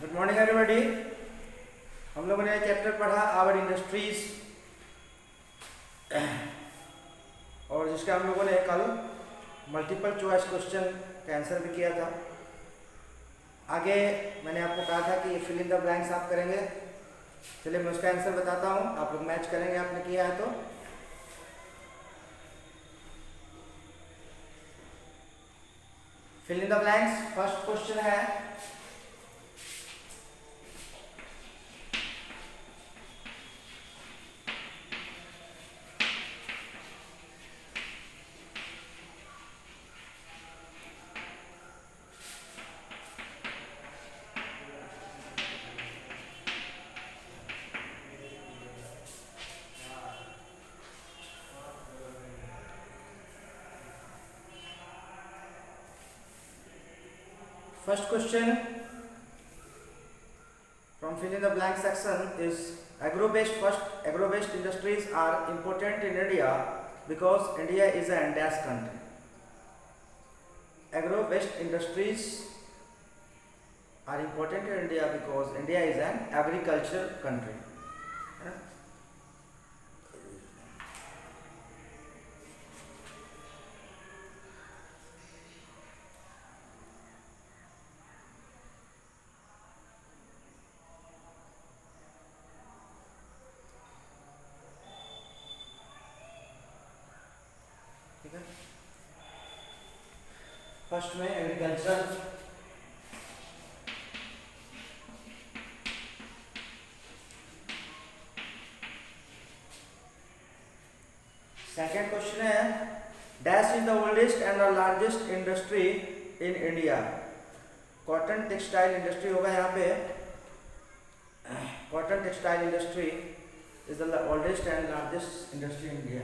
Good morning everybody. हम लोगों ने चैप्टर पढ़ा आवर इंडस्ट्रीज और जिसका हम लोगों ने कल मल्टीपल चॉइस क्वेश्चन का आंसर भी किया था। आगे मैंने आपको कहा था कि फिल इन द ब्लैंक्स आप करेंगे। चलिए मैं उसका आंसर बताता हूँ, आप लोग मैच करेंगे आपने किया है तो। Fill in the blanks first question है First question from fill in the blank section is agro-based industries are important in India because India is an dash country. Agro-based industries are important in India because India is an agriculture country. ठीक है, first में agriculture, second question है dash is the oldest and the largest industry in India. Cotton textile industry होगा यहाँ पे। Cotton textile industry is the oldest and largest industry in India.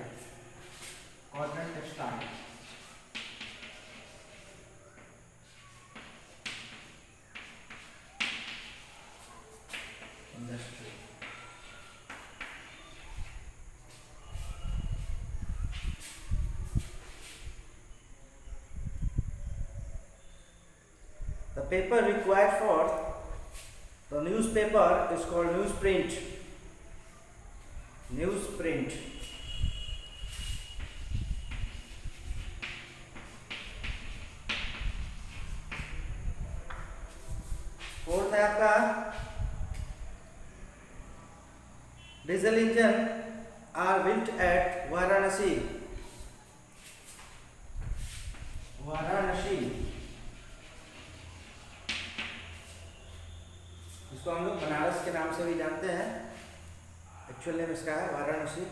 Cotton textile industry. The paper required for the newspaper is called newsprint. Newsprint. Fourth है आपका diesel engine are built at Varanasi. Varanasi इसको हम लोग बनारस के नाम से भी जानते हैं, एक्चुअल नेम इसका है Varanasi.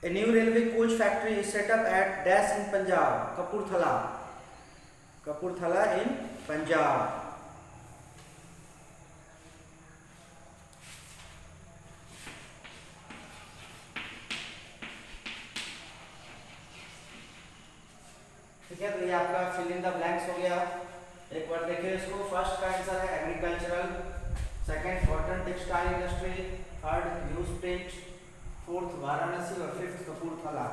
A new railway coach factory is set up at dash in Punjab. Kapurthala. Kapurthala in Punjab. ठीक है, तो ये आपका फिल इन द ब्लैंक्स हो गया। एक बार देखिए इसको, फर्स्ट का आंसर है agricultural, second cotton textile industry, third newsprint, fourth Varanasi और फिफ्थ कपूरथला।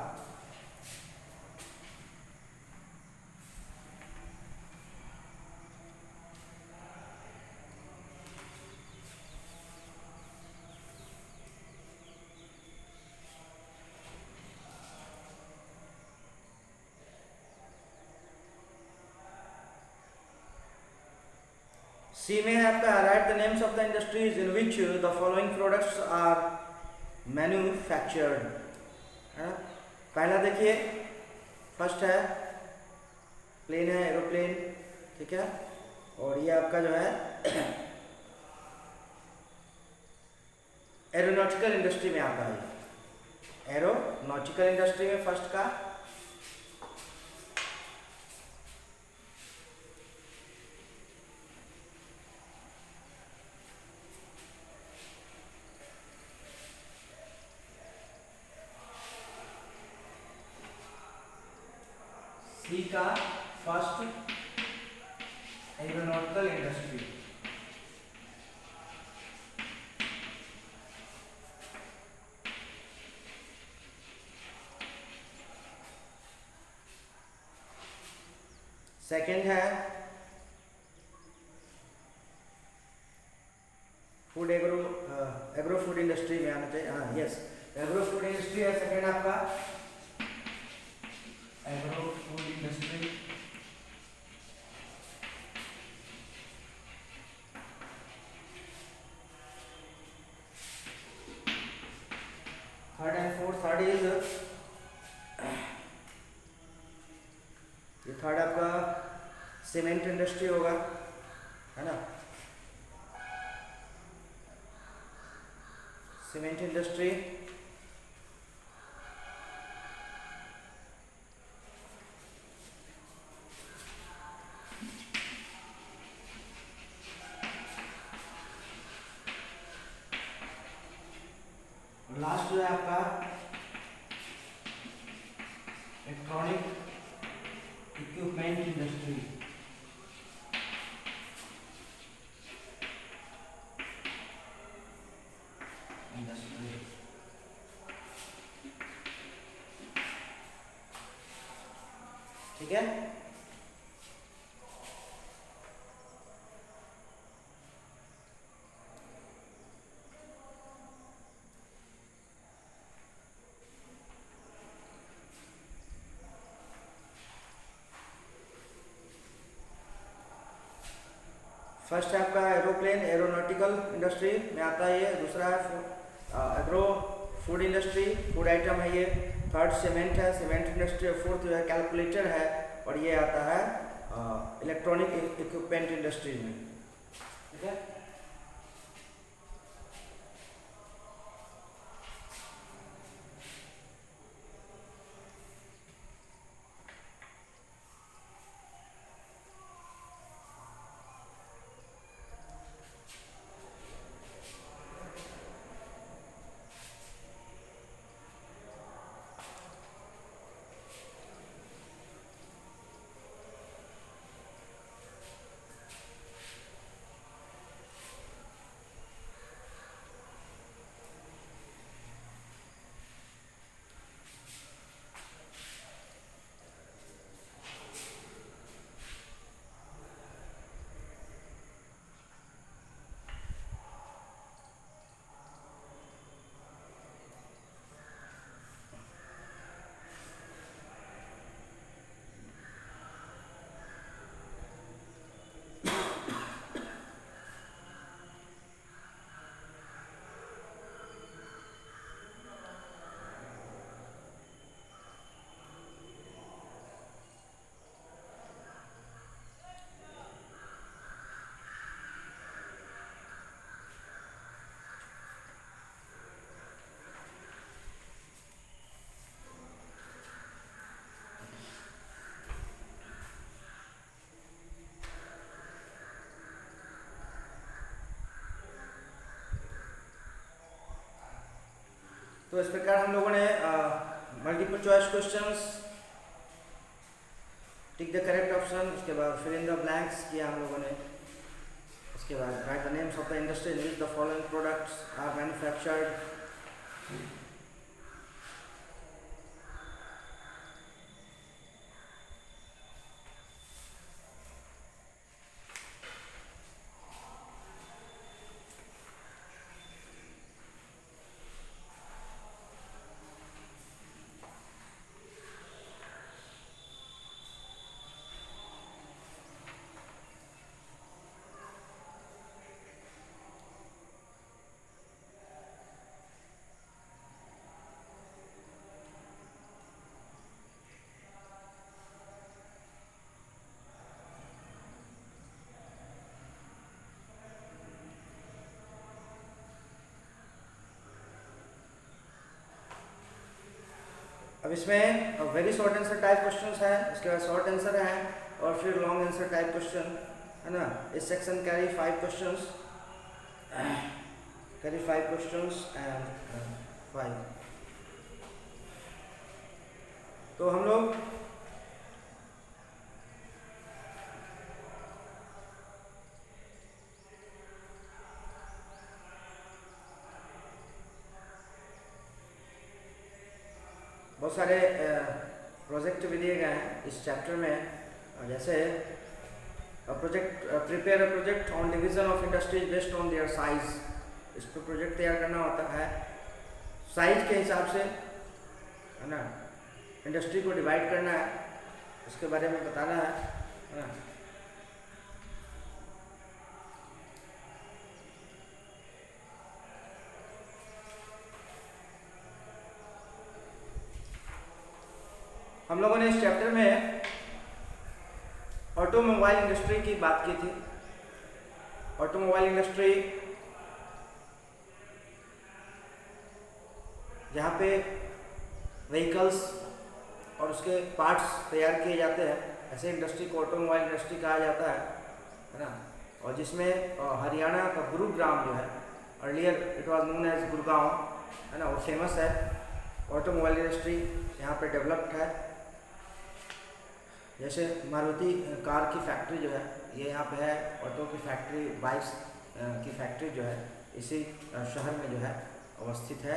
सी में है आपका write the names of the industries in which the following products are manufactured. है ना, पहला देखिए, फर्स्ट है प्लेन है, एरोप्लेन। ठीक है, और ये आपका जो है एरोनॉटिकल इंडस्ट्री में आता है। एरोनॉटिकल इंडस्ट्री में फर्स्ट का सी का फर्स्ट एरोनॉटिकल इंडस्ट्री। सेकंड है food agro agro food industry में आना चाहिए। हाँ यस, एग्रो फूड इंडस्ट्री है सेकेंड आपका, agro food industry. Third and fourth, third is ये थर्ड आपका सीमेंट इंडस्ट्री होगा, है ना, सीमेंट इंडस्ट्री। लास्ट जो है आपका इलेक्ट्रॉनिक इक्विपमेंट इंडस्ट्री। ठीक है, फर्स्ट है आपका एरोप्लेन एरोनॉटिकल इंडस्ट्री में आता है ये, दूसरा है agro food industry, food item है ये, थर्ड सीमेंट है सीमेंट इंडस्ट्री, फोर्थ जो है कैलकुलेटर है, और ये आता है इलेक्ट्रॉनिक इक्विपमेंट इंडस्ट्री में। ठीक है, तो इस प्रकार हम लोगों ने multiple choice questions, tick the correct option, उसके बाद फिल इन द ब्लैंक्स किया हम लोगों ने, उसके बाद write the names of the industry in which the following products are manufactured. अब इसमें very short answer type questions है, इसके बाद शॉर्ट आंसर है और फिर लॉन्ग आंसर टाइप क्वेश्चन, है ना। इस section carry 5 questions, carry 5 questions and 5। तो हम लोग बहुत सारे प्रोजेक्ट भी दिए गए हैं इस चैप्टर में, जैसे project prepare a project on division of industries based on their size, इस पर प्रोजेक्ट तैयार करना होता है, साइज के हिसाब से, है ना, इंडस्ट्री को डिवाइड करना है, उसके बारे में बताना है ना। हम लोगों ने इस चैप्टर में ऑटोमोबाइल इंडस्ट्री की बात की थी। ऑटोमोबाइल इंडस्ट्री जहाँ पे व्हीकल्स और उसके पार्ट्स तैयार किए जाते हैं, ऐसे इंडस्ट्री को ऑटोमोबाइल इंडस्ट्री कहा जाता है ना। और जिसमें हरियाणा का गुरुग्राम जो है, earlier it was known as Gurgaon, है ना, वो फेमस है। ऑटोमोबाइल इंडस्ट्री यहाँ पे डेवलप्ड है। जैसे मारुति कार की फैक्ट्री जो है ये यहाँ पे है, ऑटो की फैक्ट्री, बाइक्स की फैक्ट्री जो है इसी शहर में जो है अवस्थित है,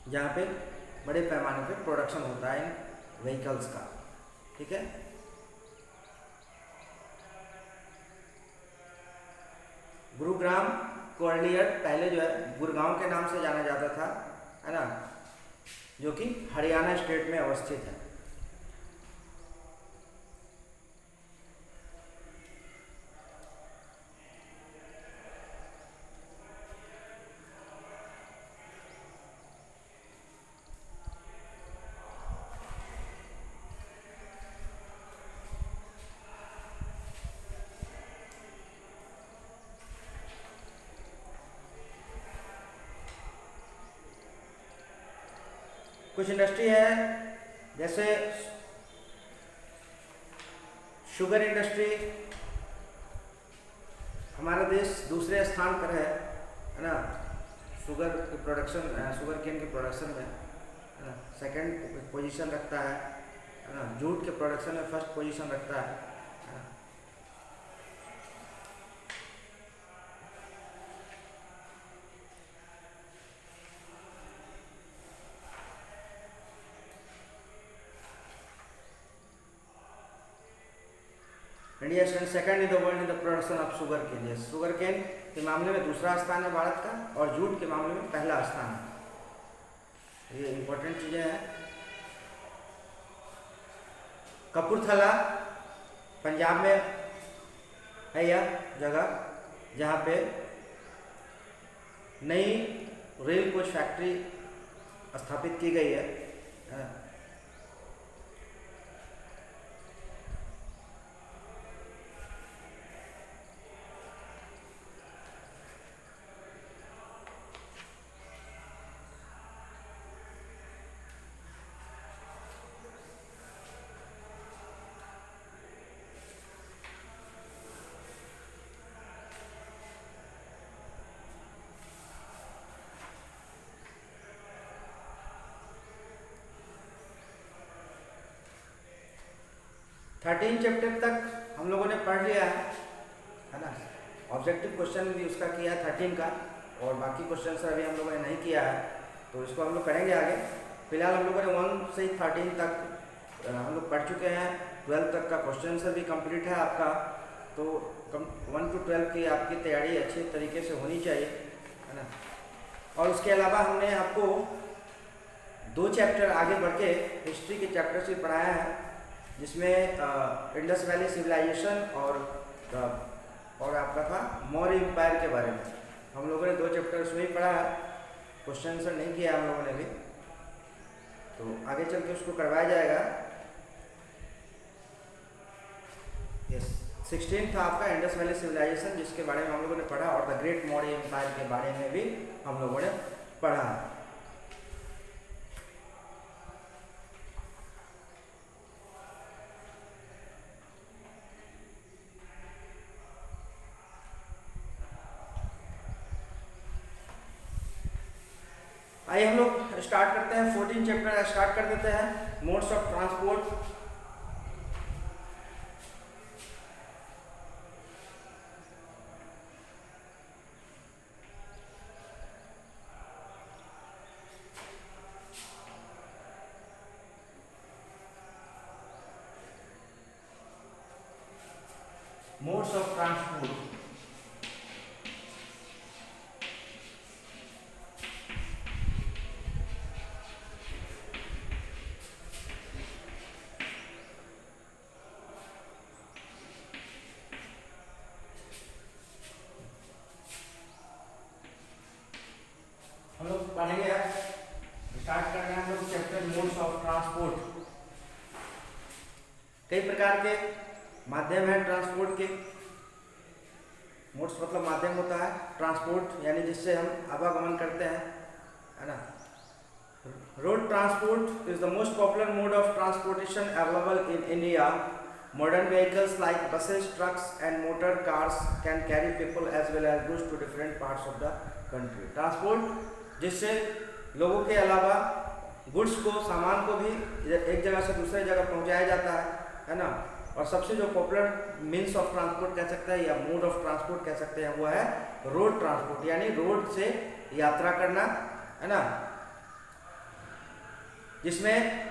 जहाँ पे बड़े पैमाने पे प्रोडक्शन होता है इन व्हीकल्स का। ठीक है, गुरुग्राम को अर्लियर पहले जो है गुड़गांव के नाम से जाना जाता था, है ना, जो कि हरियाणा स्टेट में अवस्थित है। कुछ इंडस्ट्री है जैसे शुगर इंडस्ट्री, हमारा देश दूसरे स्थान पर है ना, शुगर के प्रोडक्शन, शुगर केन के प्रोडक्शन में, है ना, सेकंड पोजीशन रखता है ना। जूट के प्रोडक्शन में फर्स्ट पोजीशन रखता है ना। 'India stand second in the world in the production of sugar cane'. Sugar cane के मामले में दूसरा स्थान है भारत का, और जूट के मामले में पहला स्थान है। ये इंपॉर्टेंट चीज़ें हैं। कपूरथला पंजाब में है यह जगह, जहाँ पे नई रेल कोच फैक्ट्री स्थापित की गई है। 13 चैप्टर तक हम लोगों ने पढ़ लिया है ना। ऑब्जेक्टिव क्वेश्चन भी उसका किया है 13 का, और बाकी क्वेश्चन अभी हम लोगों ने नहीं किया है, तो इसको हम लोग करेंगे आगे। फिलहाल हम लोगों ने 1 से 13 तक हम लोग पढ़ चुके हैं। 12 तक का क्वेश्चन भी कंप्लीट है आपका, तो 1 to 12 की आपकी तैयारी अच्छी तरीके से होनी चाहिए, है ना। और उसके अलावा हमने आपको 2 चैप्टर आगे बढ़ के हिस्ट्री के चैप्टर से पढ़ाया है, जिसमें इंडस वैली सिविलाइजेशन और आपका था मौर्य एम्पायर के बारे में। हम लोगों ने 2 चैप्टर उसमें ही पढ़ा है, क्वेश्चन आंसर नहीं किया हम लोगों ने भी, तो आगे चल के उसको करवाया जाएगा। यस, 16 था आपका इंडस वैली सिविलाइजेशन, जिसके बारे में हम लोगों ने पढ़ा, और द ग्रेट मौर्य एम्पायर के बारे में भी हम लोगों ने पढ़ा। आइए हम लोग स्टार्ट करते हैं। 14 चैप्टर स्टार्ट कर देते हैं। Modes of transport. Modes of transport. कई प्रकार के माध्यम हैं ट्रांसपोर्ट के। मोड्स मतलब माध्यम होता है, ट्रांसपोर्ट यानी जिससे हम आवागमन करते हैं, है ना। Road transport is the most popular mode of transportation available in India. Modern vehicles like buses, trucks and motor cars can carry people as well as goods to different parts of the country. Transport जिससे लोगों के अलावा goods को, सामान को भी एक जगह से दूसरे जगह पहुंचाया जाता है ना। और सबसे जो पॉपुलर मीन्स ऑफ ट्रांसपोर्ट कह सकते हैं या मोड ऑफ ट्रांसपोर्ट कह सकते हैं वो है रोड ट्रांसपोर्ट, यानी रोड से यात्रा करना, है ना, जिसमें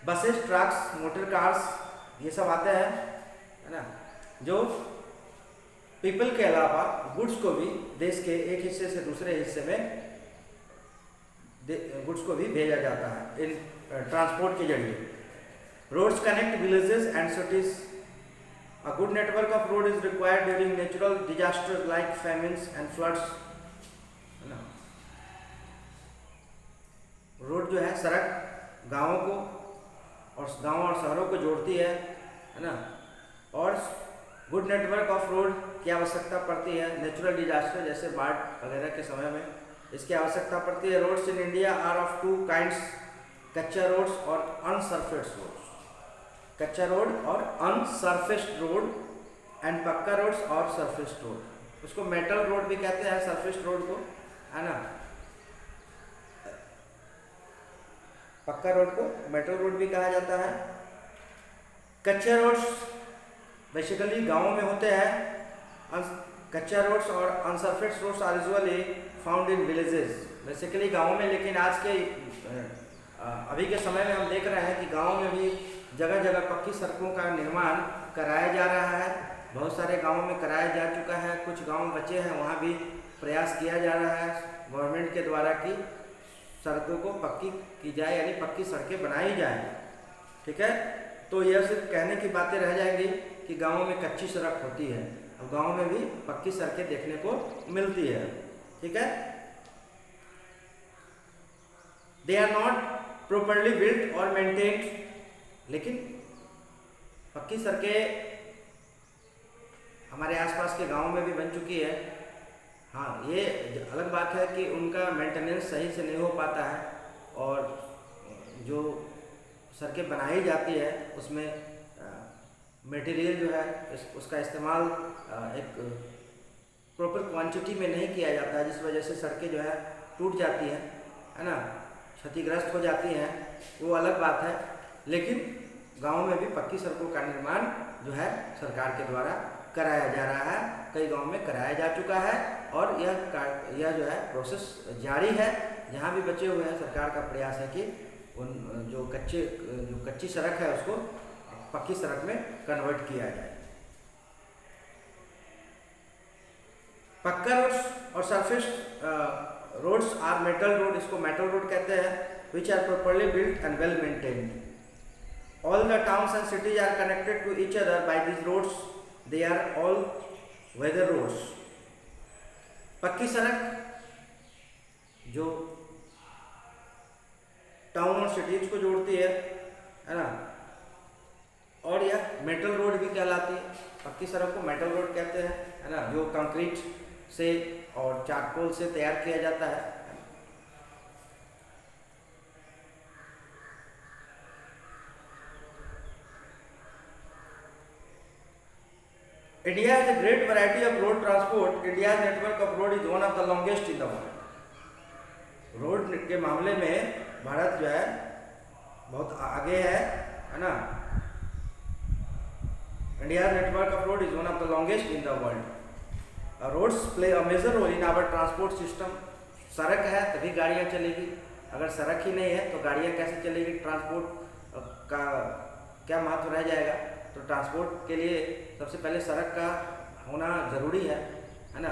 बसेस, ट्रक्स, मोटर कार्स ये सब आते हैं, है ना, जो पीपल के अलावा गुड्स को भी देश के एक हिस्से से दूसरे हिस्से में गुड्स को भी भेजा जाता है इन ट्रांसपोर्ट के जरिए। Roads connect villages and cities. A good network of road is required during natural disasters like famines and floods, है ना। रोड जो है सड़क गाँवों को और गाँव और शहरों को जोड़ती है ना। और गुड नेटवर्क ऑफ रोड की आवश्यकता पड़ती है नेचुरल डिजास्टर जैसे बाढ़ वगैरह के समय में इसकी आवश्यकता पड़ती है। Roads in India are of two kinds, kachcha roads और अनसरफेस्ड रोड्स। कच्चा रोड और unsurfaced road and pucca roads और सरफेस्ड रोड। उसको मेटल रोड भी कहते हैं सरफेस्ड रोड को, है ना। पक्का रोड को मेटल रोड भी कहा जाता है। कच्चे रोड्स बेसिकली गांवों में होते हैं। कच्चा रोड्स और unsurfaced roads are usually found in villages, basically गांवों में। लेकिन आज के अभी के समय में हम देख रहे हैं कि गांवों में भी जगह जगह पक्की सड़कों का निर्माण कराया जा रहा है। बहुत सारे गांवों में कराया जा चुका है, कुछ गांव बचे हैं वहाँ भी प्रयास किया जा रहा है गवर्नमेंट के द्वारा कि सड़कों को पक्की की जाए, यानी पक्की सड़कें बनाई जाए, ठीक है। तो यह सिर्फ कहने की बातें रह जाएंगी कि गाँवों में कच्ची सड़क होती है और गाँव में भी पक्की सड़कें देखने को मिलती है, ठीक है। They are not properly built और मेंटेन्ड, लेकिन पक्की सड़कें हमारे आसपास के गाँव में भी बन चुकी है। हाँ, ये अलग बात है कि उनका मेंटेनेंस सही से नहीं हो पाता है और जो सड़कें बनाई जाती है उसमें मटेरियल जो है उसका इस्तेमाल एक प्रॉपर क्वांटिटी में नहीं किया जाता है, जिस वजह से सड़कें जो है टूट जाती हैं, है ना, क्षतिग्रस्त हो जाती हैं, वो अलग बात है। लेकिन गाँव में भी पक्की सड़कों का निर्माण जो है सरकार के द्वारा कराया जा रहा है, कई गांव में कराया जा चुका है और यह जो है प्रोसेस जारी है। जहां भी बचे हुए हैं सरकार का प्रयास है कि उन जो कच्ची सड़क है उसको पक्की सड़क में कन्वर्ट किया जाए। पक्का रोड्स और surface roads are metal road, इसको मेटल रोड कहते हैं, which are properly built and well maintained. All the towns and cities are connected to each other by these roads. They are all weather roads. पक्की सड़क जो town और cities को जोड़ती है ना, और यह मेटल रोड भी कहलाती है। पक्की सड़क को मेटल रोड कहते हैं, है ना, जो कंक्रीट से और चारकोल से तैयार किया जाता है। India has a great variety of road transport. India's network of road is one of the longest in the world. Road के मामले में भारत जो है बहुत आगे है ना। India's network of road is one of the longest in the world. Roads play a major role in our transport system. सड़क है तभी गाड़ियाँ चलेगी, अगर सड़क ही नहीं है तो गाड़ियाँ कैसे चलेगी? ट्रांसपोर्ट का क्या महत्व रह जाएगा? तो ट्रांसपोर्ट के लिए सबसे पहले सड़क का होना ज़रूरी है ना।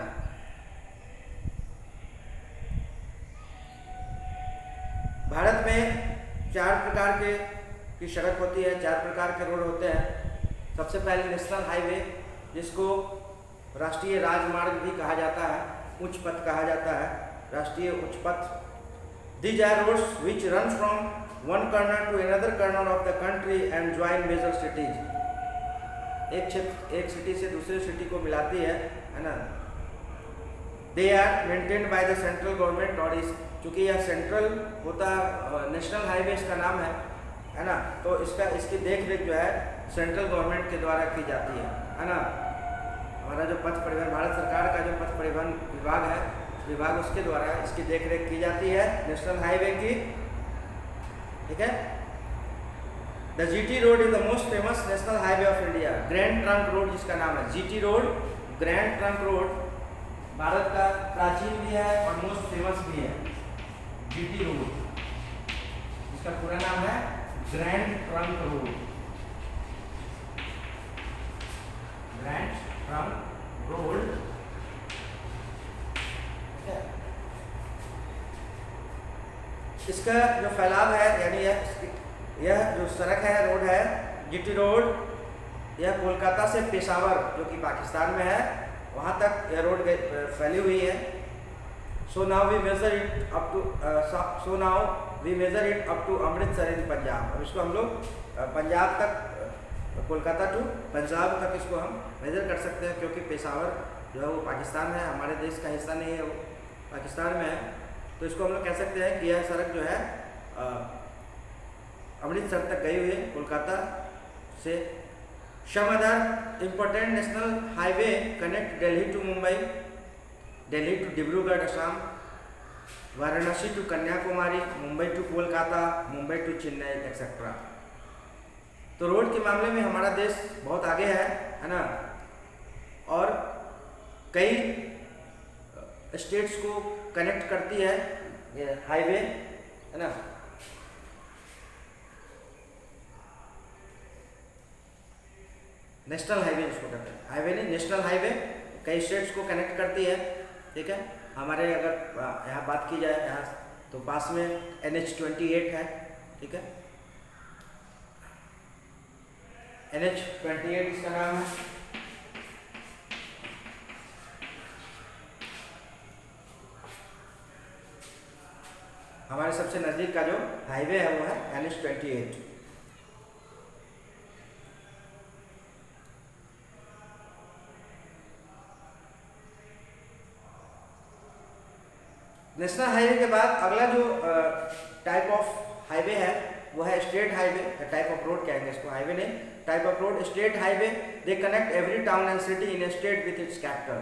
भारत में 4 प्रकार की सड़क होती है, 4 प्रकार के रोड होते हैं। सबसे पहले नेशनल हाईवे, जिसको राष्ट्रीय राजमार्ग भी कहा जाता है, उच्च पथ कहा जाता है, राष्ट्रीय उच्च पथ। These are roads which run from one corner to another corner of the country and join major cities. एक सिटी से दूसरे सिटी को मिलाती है ना. They are maintained by the central government और इस चूँकि यह सेंट्रल होता नेशनल हाईवे इसका नाम है ना, तो इसकी देख रेख जो है सेंट्रल गवर्नमेंट के द्वारा की जाती है ना. हमारा जो पथ परिवहन, भारत सरकार का जो पथ परिवहन विभाग है, विभाग उसके द्वारा इसकी देख रेख की जाती है नेशनल हाईवे की. ठीक है. The GT road is the most famous national highway of India. Grand trunk road जिसका नाम है GT road, grand trunk road, Bharat का प्राचीन भी है और मोस्ट फेमस भी है. जीटी रोड इसका पूरा नाम है grand trunk road. Grand trunk road. इसका जो फैलाव है यानी यह जो सड़क है, रोड है जीटी रोड, यह कोलकाता से पेशावर जो कि पाकिस्तान में है वहाँ तक यह रोड फैली हुई है. So now we measure it up to Amritsar in Punjab. अब इसको हम लोग पंजाब तक, कोलकाता टू पंजाब तक इसको हम मेजर कर सकते हैं, क्योंकि पेशावर जो है वो पाकिस्तान है, हमारे देश का हिस्सा नहीं है, वो पाकिस्तान में है. तो इसको हम लोग कह सकते हैं कि यह सड़क जो है अमृतसर तक गई हुई है कोलकाता से. Some other important national highway connect Delhi to Mumbai, Delhi to Dibrugarh Assam, Varanasi to Kanyakumari, Mumbai to Kolkata, Mumbai to Chennai, etc. तो रोड के मामले में हमारा देश बहुत आगे है ना, और कई स्टेट्स को कनेक्ट करती है ये हाईवे है ना. नेशनल हाईवे जिसको कहते हैं, हाईवे नहीं नेशनल हाईवे, कई स्टेट्स को कनेक्ट करती है. ठीक है. हमारे अगर यहाँ बात की जाए यहाँ तो पास में NH-28 है. ठीक है. NH-28 इसका नाम है. हमारे सबसे नजदीक का जो हाईवे है वो है NH-28. नेशनल हाईवे के बाद अगला जो टाइप ऑफ हाईवे है वो है state highway. Type of road कहेंगे इसको, हाईवे नहीं, type of road. State highway they connect every town and city in A state with its capital.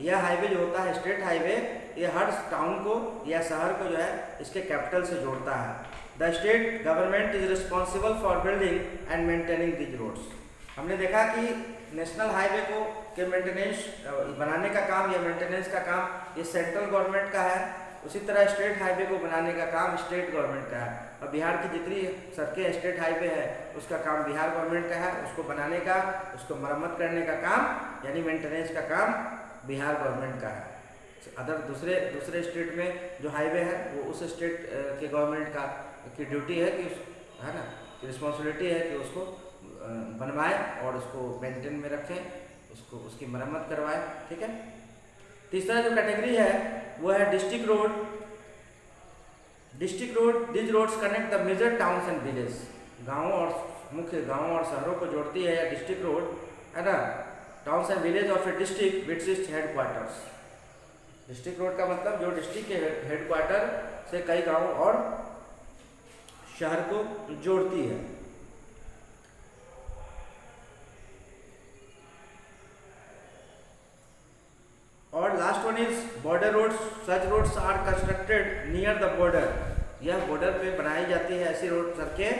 यह हाईवे जो होता है स्टेट हाईवे, ये हर टाउन को या शहर को जो है इसके कैपिटल से जोड़ता है. The state government is responsible for building and maintaining these roads. हमने देखा कि नेशनल हाईवे को के मेंटेनेंस बनाने का काम या मेंटेनेंस का काम ये सेंट्रल गवर्नमेंट का है. उसी तरह स्टेट हाईवे को बनाने का काम स्टेट गवर्नमेंट का है. और बिहार की जितनी सड़कें स्टेट हाईवे है उसका काम बिहार गवर्नमेंट का है. उसको बनाने का, उसको मरम्मत करने का काम यानी मेंटेनेंस का काम बिहार गवर्नमेंट का है. अदर दूसरे स्टेट में जो हाईवे है वो उस स्टेट के गवर्नमेंट का की ड्यूटी है कि है ना, रिस्पॉन्सिबिलिटी है कि उसको बनवाएं और उसको मेंटेन में रखें, उसको उसकी मरम्मत करवाएं. ठीक है. तीसरा जो कैटेगरी है वो है district road. District road, this roads connect the major towns and village. गाँव और मुख्य गाँव और शहरों को जोड़ती है या डिस्ट्रिक्ट रोड है ना. Towns and village of A district which is headquarters. District road का मतलब जो डिस्ट्रिक्ट के हेडक्वार्टर से कई गांव और शहर को जोड़ती है. और last one is border roads. Such roads are constructed near the border. यह बॉर्डर पे बनाई जाती है ऐसी रोड सड़कें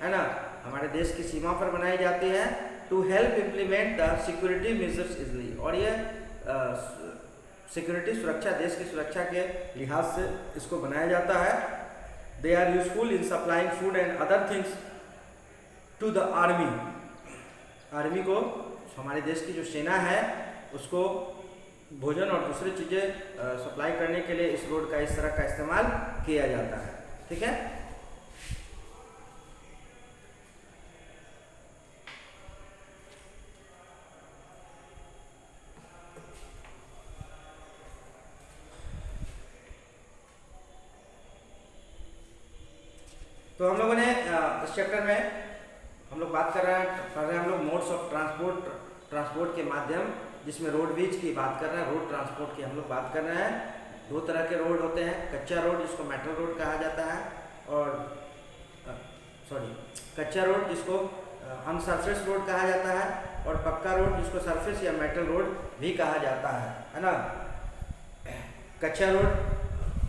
है ना, हमारे देश की सीमा पर बनाई जाती है to help implement the security measures easily. और ये सिक्योरिटी सुरक्षा, देश की सुरक्षा के लिहाज से इसको बनाया जाता है. They are useful in supplying food and other things to the army. Army को, हमारे देश की जो सेना है उसको भोजन और दूसरी चीज़ें सप्लाई करने के लिए इस रोड का, इस सड़क का इस्तेमाल किया जाता है. ठीक है. तो हम लोगों ने इस चैप्टर में हम लोग बात कर रहे हैं हम लोग मोड्स ऑफ ट्रांसपोर्ट के माध्यम, जिसमें रोडवेज की बात कर रहे हैं, रोड ट्रांसपोर्ट की हम लोग बात कर रहे हैं। दो तरह के रोड होते हैं, कच्चा रोड जिसको मेटल रोड कहा जाता है, और कच्चा रोड जिसको अनसरफेस रोड कहा जाता है, और पक्का रोड जिसको सरफेस या मेटल रोड भी कहा जाता है ना। कच्चा रोड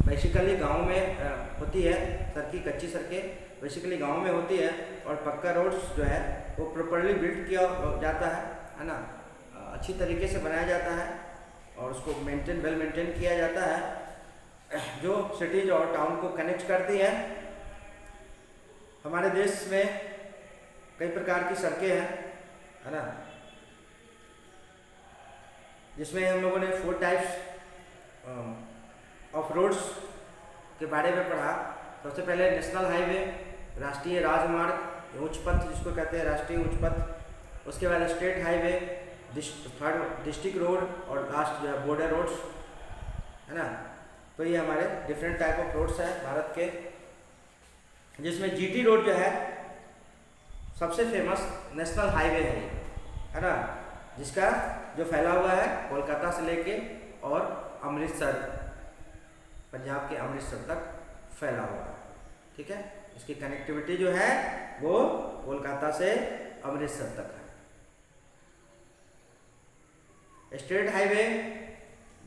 बेसिकली गांव में होती है, कच्ची सड़कें बेसिकली गांव में होती है, और पक्का रोड्स जो है वो प्रॉपरली बिल्ड किया जाता है ना, अच्छी तरीके से बनाया जाता है और उसको वेल मेंटेन किया जाता है, जो सिटीज और टाउन को कनेक्ट करती है। हमारे देश में कई प्रकार की सड़कें हैं, है ना, जिसमें हम लोगों ने 4 टाइप्स ऑफ रोड्स के बारे में पढ़ा। सबसे पहले नेशनल हाईवे, राष्ट्रीय राजमार्ग, उच्च पथ जिसको कहते हैं राष्ट्रीय उच्च पथ। उसके बाद स्टेट हाईवे, डिस्ट्रिक्ट रोड, और लास्ट जो है बॉर्डर रोड्स, है ना। तो ये हमारे डिफरेंट टाइप ऑफ रोड्स हैं भारत के, जिसमें जीटी रोड जो है सबसे फेमस नेशनल हाईवे है ना, जिसका जो फैला हुआ है कोलकाता से लेके और अमृतसर, पंजाब के अमृतसर तक फैला हुआ है, ठीक है। इसकी कनेक्टिविटी जो है वो कोलकाता से अमृतसर तक है। स्टेट हाईवे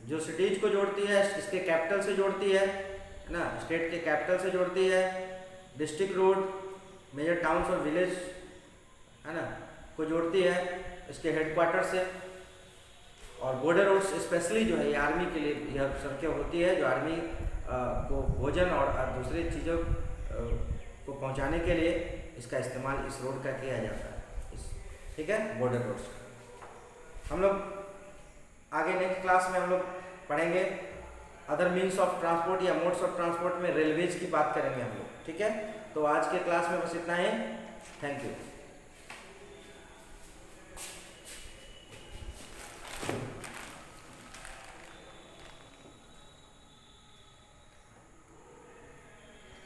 जो सिटीज को जोड़ती है, इसके कैपिटल से जोड़ती है ना, स्टेट के कैपिटल से जोड़ती है। डिस्ट्रिक्ट रोड मेजर टाउन्स और विलेज, है ना, को जोड़ती है इसके हेडक्वार्टर से। और बॉर्डर रोड्स स्पेशली जो है ये आर्मी के लिए यह सड़कें होती है, जो आर्मी को भोजन और दूसरी चीज़ों को पहुंचाने के लिए इसका इस्तेमाल इस रोड का किया जाता है, ठीक है, बॉर्डर रोड्स। हम लोग आगे नेक्स्ट क्लास में हम लोग पढ़ेंगे अदर मीन्स ऑफ ट्रांसपोर्ट या मोड्स ऑफ ट्रांसपोर्ट में रेलवेज की बात करेंगे हम लोग, ठीक है। तो आज के क्लास में बस इतना ही, थैंक यू।